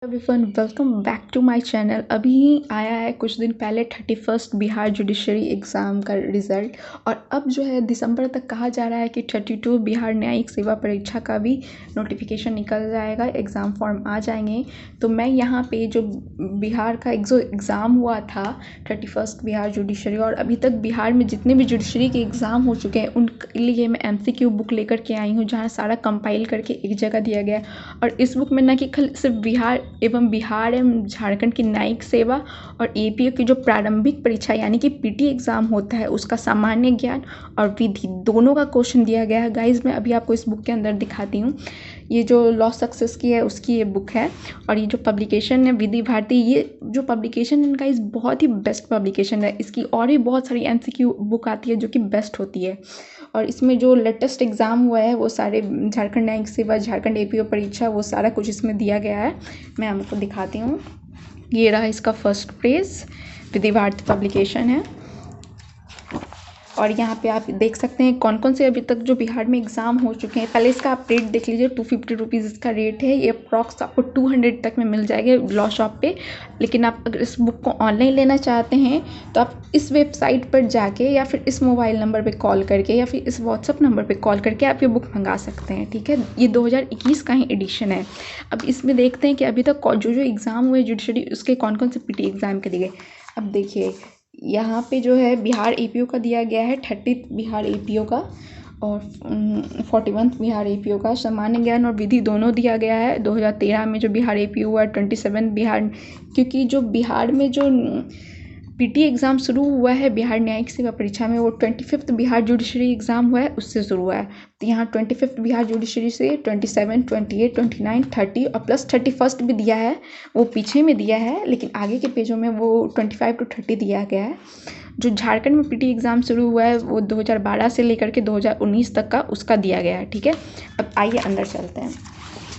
Everyone welcome back to my channel. अभी आया है कुछ दिन पहले 31 बिहार जुडिशरी एग्ज़ाम का रिज़ल्ट और अब जो है दिसंबर तक कहा जा रहा है कि 32 बिहार न्यायिक सेवा परीक्षा का भी नोटिफिकेशन निकल जाएगा, एग्ज़ाम फॉर्म आ जाएंगे। तो मैं यहाँ पे जो बिहार का जो एग्ज़ाम हुआ था 31 बिहार जुडिशरी और अभी तक बिहार में जितने भी जुडिशरी के एग्ज़ाम हो चुके हैं उनके लिए मैं MCQ बुक लेकर के आई हूँ, जहाँ सारा कंपाइल करके एक जगह दिया गया है। और इस बुक में न कि सिर्फ बिहार एवं झारखंड की न्यायिक सेवा और APO की जो प्रारंभिक परीक्षा यानी कि PT एग्ज़ाम होता है उसका सामान्य ज्ञान और विधि दोनों का क्वेश्चन दिया गया है। गाइज मैं अभी आपको इस बुक के अंदर दिखाती हूँ। ये जो लॉ सक्सेस की है उसकी ये बुक है और ये जो पब्लिकेशन है विधि भारती, ये जो पब्लिकेशन है इनका इस बहुत ही बेस्ट पब्लिकेशन है। इसकी और भी बहुत सारी MCQ बुक आती है जो कि बेस्ट होती है और इसमें जो लेटेस्ट एग्ज़ाम हुआ है वो सारे झारखंड न्यायिक सेवा, झारखंड APO परीक्षा, वो सारा कुछ इसमें दिया गया है। मैं आपको दिखाती हूँ। ये रहा इसका फर्स्ट पेज, विधि भारती पब्लिकेशन है और यहाँ पे आप देख सकते हैं कौन कौन से अभी तक जो बिहार में एग्ज़ाम हो चुके हैं। पहले इसका आप रेट देख लीजिए, 250 रुपीज़ इसका रेट है। ये अप्रॉक्स आपको 200 तक में मिल जाएगा लॉ शॉप पे। लेकिन आप अगर इस बुक को ऑनलाइन लेना चाहते हैं तो आप इस वेबसाइट पर जाके या फिर इस मोबाइल नंबर पे कॉल करके या फिर इस व्हाट्सअप नंबर पे कॉल करके आप ये बुक मंगा सकते हैं। ठीक है, ये 2021 का ही एडिशन है। अब इसमें देखते हैं कि अभी तक जो जो एग्ज़ाम हुए जुडिशरी उसके कौन कौन से PT एग्ज़ाम के दिए। अब देखिए यहाँ पे जो है बिहार APO का दिया गया है, 30 बिहार APO का और 41 बिहार APO का। सामान्य ज्ञान और विधि दोनों दिया गया है। 2013 में जो बिहार APO हुआ, 27 बिहार, क्योंकि जो बिहार में जो PT एग्ज़ाम शुरू हुआ है बिहार न्यायिक सेवा परीक्षा में, वो 25 बिहार जुडिशरी एग्ज़ाम हुआ है उससे शुरू हुआ है। तो यहाँ 25 बिहार जुडिशरी से 27, 28, 29, 30 और प्लस 31 भी दिया है, वो पीछे में दिया है लेकिन आगे के पेजों में वो 25 to 30 दिया गया है। जो झारखंड में PT एग्ज़ाम शुरू हुआ है वो 2012 से लेकर के 2019 तक का उसका दिया गया है। ठीक है, अब आइए अंदर चलते हैं।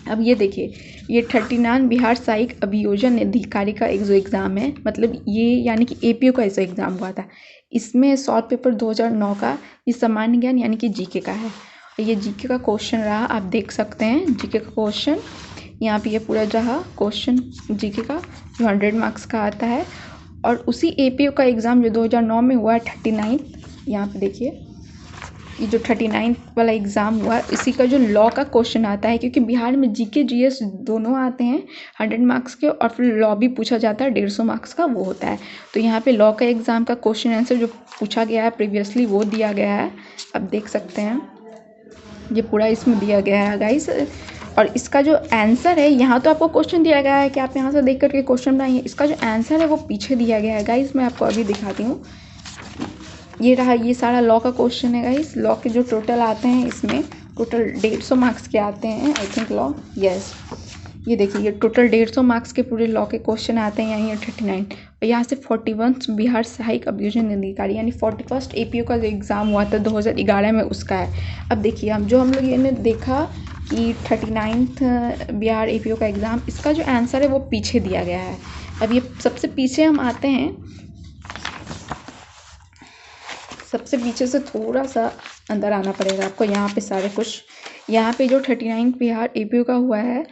अब ये देखिए, ये 39 बिहार सहायक अभियोजन अधिकारी का एक जो एग्ज़ाम है, मतलब ये यानी कि APO का ऐसा एग्ज़ाम हुआ था। इसमें शॉर्ट पेपर 2009 का ये सामान्य ज्ञान यानी कि GK का है। ये GK का क्वेश्चन रहा, आप देख सकते हैं GK का क्वेश्चन यहाँ पे ये पूरा रहा क्वेश्चन GK का जो 100 मार्क्स का आता है। और उसी APO का एग्ज़ाम जो 2009 में हुआ है 39, यहाँ पे देखिए ये जो 39 वाला एग्ज़ाम हुआ है इसी का जो लॉ का क्वेश्चन आता है, क्योंकि बिहार में GK GS दोनों आते हैं 100 मार्क्स के और फिर लॉ भी पूछा जाता है 150 मार्क्स का, वो होता है। तो यहाँ पे लॉ का एग्ज़ाम का क्वेश्चन आंसर जो पूछा गया है प्रीवियसली वो दिया गया है, अब देख सकते हैं ये पूरा इसमें दिया गया है गाइस। और इसका जो आंसर है, यहाँ तो आपको क्वेश्चन दिया गया है कि आप यहाँ से देख करके क्वेश्चन बनाइए, इसका जो आंसर है वो पीछे दिया गया है गाइस। मैं आपको अभी दिखाती हूँ। ये रहा, ये सारा लॉ का क्वेश्चन है गाइस। लॉ के जो टोटल आते हैं इसमें टोटल 150 मार्क्स के आते हैं आई थिंक लॉ, यस। ये देखिए ये टोटल 150 मार्क्स के पूरे लॉ के क्वेश्चन आते हैं, यहाँ 39 और यहाँ से 41 बिहार सहायक अभियोजन अधिकारी यानी 41 APO का जो एग्ज़ाम हुआ था 2011 में उसका है। अब देखिए हम लोग ये देखा कि 39 बिहार APO का एग्ज़ाम, इसका जो आंसर है वो पीछे दिया गया है। अब ये सबसे पीछे हम आते हैं, सबसे पीछे से थोड़ा सा अंदर आना पड़ेगा आपको। यहाँ पे सारे कुछ, यहाँ पे जो 39 बिहार APO का हुआ है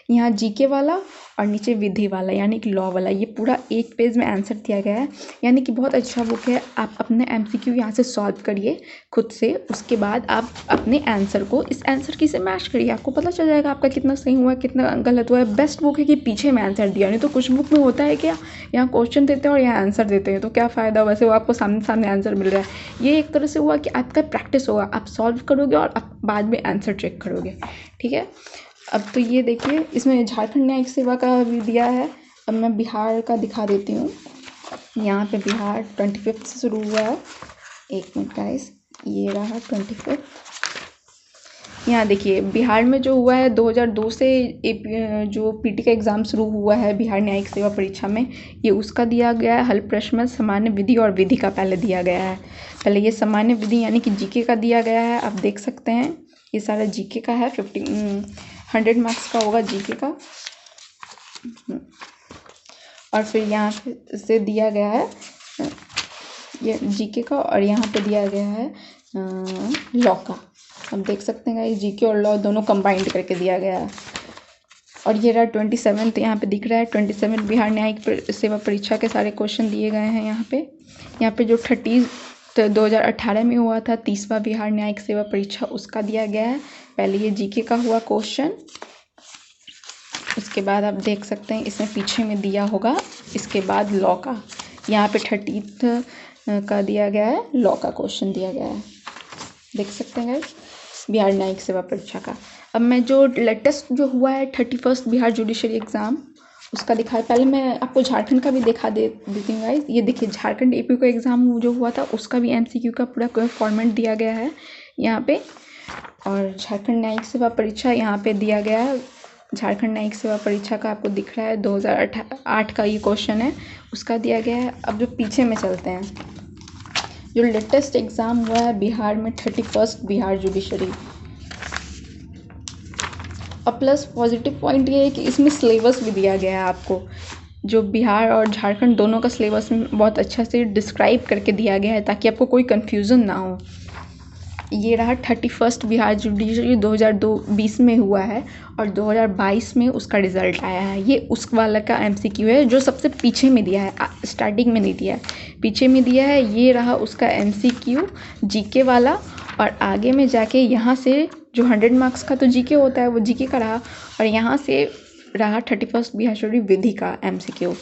यहाँ GK वाला और नीचे विधि वाला यानी कि लॉ वाला, ये पूरा एक पेज में आंसर दिया गया है। यानी कि बहुत अच्छा बुक है। आप अपने MCQ यहाँ से सॉल्व करिए खुद से, उसके बाद आप अपने आंसर को इस आंसर की से मैच करिए, आपको पता चल जाएगा आपका कितना सही हुआ है कितना गलत हुआ है। बेस्ट बुक है कि पीछे में आंसर दिया, नहीं तो कुछ बुक में होता है क्या यहाँ क्वेश्चन देते हैं और यहाँ आंसर देते हैं, तो क्या फ़ायदा, वैसे वो आपको सामने सामने आंसर मिल रहा है। ये एक तरह से हुआ कि आपका प्रैक्टिस होगा, आप सॉल्व करोगे और आप बाद में आंसर चेक करोगे। ठीक है, अब तो ये देखिए इसमें झारखंड न्यायिक सेवा का भी दिया है। अब मैं बिहार का दिखा देती हूँ। यहाँ पे बिहार 25 से शुरू हुआ है, एक मिनट गाइस, ये रहा 25। यहाँ देखिए बिहार में जो हुआ है 2002 से जो PT का एग्ज़ाम शुरू हुआ है बिहार न्यायिक सेवा परीक्षा में, ये उसका दिया गया है। हल प्रश्न सामान्य विधि और विधि का पहले दिया गया है। पहले ये सामान्य विधि यानी कि GK का दिया गया है, आप देख सकते हैं ये सारा GK का है। 100 मार्क्स का होगा GK का। और फिर यहाँ से दिया गया है ये GK का और यहाँ पे दिया गया है लॉ का। आप देख सकते हैं ये GK और लॉ दोनों कंबाइंड करके दिया गया है। और ये रहा 27th, यहाँ पे दिख रहा है 27 बिहार न्यायिक सेवा परीक्षा के सारे क्वेश्चन दिए गए हैं यहाँ पे जो 2018 में हुआ था 30वां बिहार न्यायिक सेवा परीक्षा उसका दिया गया है। पहले ये जीके का हुआ क्वेश्चन, उसके बाद आप देख सकते हैं इसमें पीछे में दिया होगा, इसके बाद लॉ का यहाँ पे 30th का दिया गया है, लॉ का क्वेश्चन दिया गया है, देख सकते हैं गाइस बिहार न्यायिक सेवा परीक्षा का। अब मैं जो लेटेस्ट जो हुआ है 31st बिहार जुडिशरी एग्ज़ाम उसका दिखा, पहले मैं आपको झारखंड का भी दिखा देती हूँ गाइस। ये देखिए झारखंड एपी का एग्ज़ाम जो हुआ था उसका भी एमसीक्यू का पूरा फॉर्मेट दिया गया है यहाँ पे, और झारखंड न्यायिक सेवा परीक्षा यहाँ पे दिया गया है। झारखंड न्यायिक सेवा परीक्षा का आपको दिख रहा है 2008 का ये क्वेश्चन है, उसका दिया गया है। अब जो पीछे में चलते हैं, जो लेटेस्ट एग्ज़ाम हुआ है बिहार में 31st बिहार जुडिशरी। और प्लस पॉजिटिव पॉइंट ये है कि इसमें सिलेबस भी दिया गया है आपको, जो बिहार और झारखंड दोनों का सिलेबस बहुत अच्छा से डिस्क्राइब करके दिया गया है ताकि आपको कोई कन्फ्यूज़न ना हो। ये रहा 31st बिहार जुडिशरी 2020 में हुआ है और 2022 में उसका रिज़ल्ट आया है। ये उस वाला का एमसीक्यू है जो सबसे पीछे में दिया है, स्टार्टिंग में नहीं दिया है, पीछे में दिया है। ये रहा उसका एमसीक्यू जीके वाला, और आगे में जाके यहाँ से जो 100 मार्क्स का तो जीके होता है वो जीके का रहा, और यहाँ से रहा 31st बिहार जुडिशरी विधि का एमसीक्यू।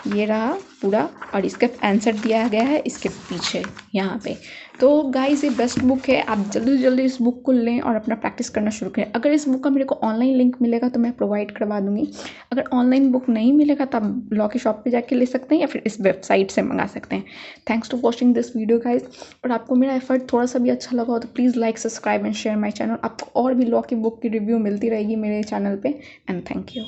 ये रहा पूरा, और इसका आंसर दिया गया है इसके पीछे यहाँ पे। तो गाइस ये बेस्ट बुक है, आप जल्दी से जल्दी इस बुक को लें और अपना प्रैक्टिस करना शुरू करें। अगर इस बुक का मेरे को ऑनलाइन लिंक मिलेगा तो मैं प्रोवाइड करवा दूँगी, अगर ऑनलाइन बुक नहीं मिलेगा तो आप लॉ की शॉप पे जाके ले सकते हैं या फिर इस वेबसाइट से मंगा सकते हैं। Thanks to watching this video guys, और आपको मेरा एफर्ट थोड़ा सा भी अच्छा लगा हो तो please like, subscribe and share my channel. आपको और भी लॉ की बुक की रिव्यू मिलती रहेगी मेरे चैनल पर, एंड थैंक यू।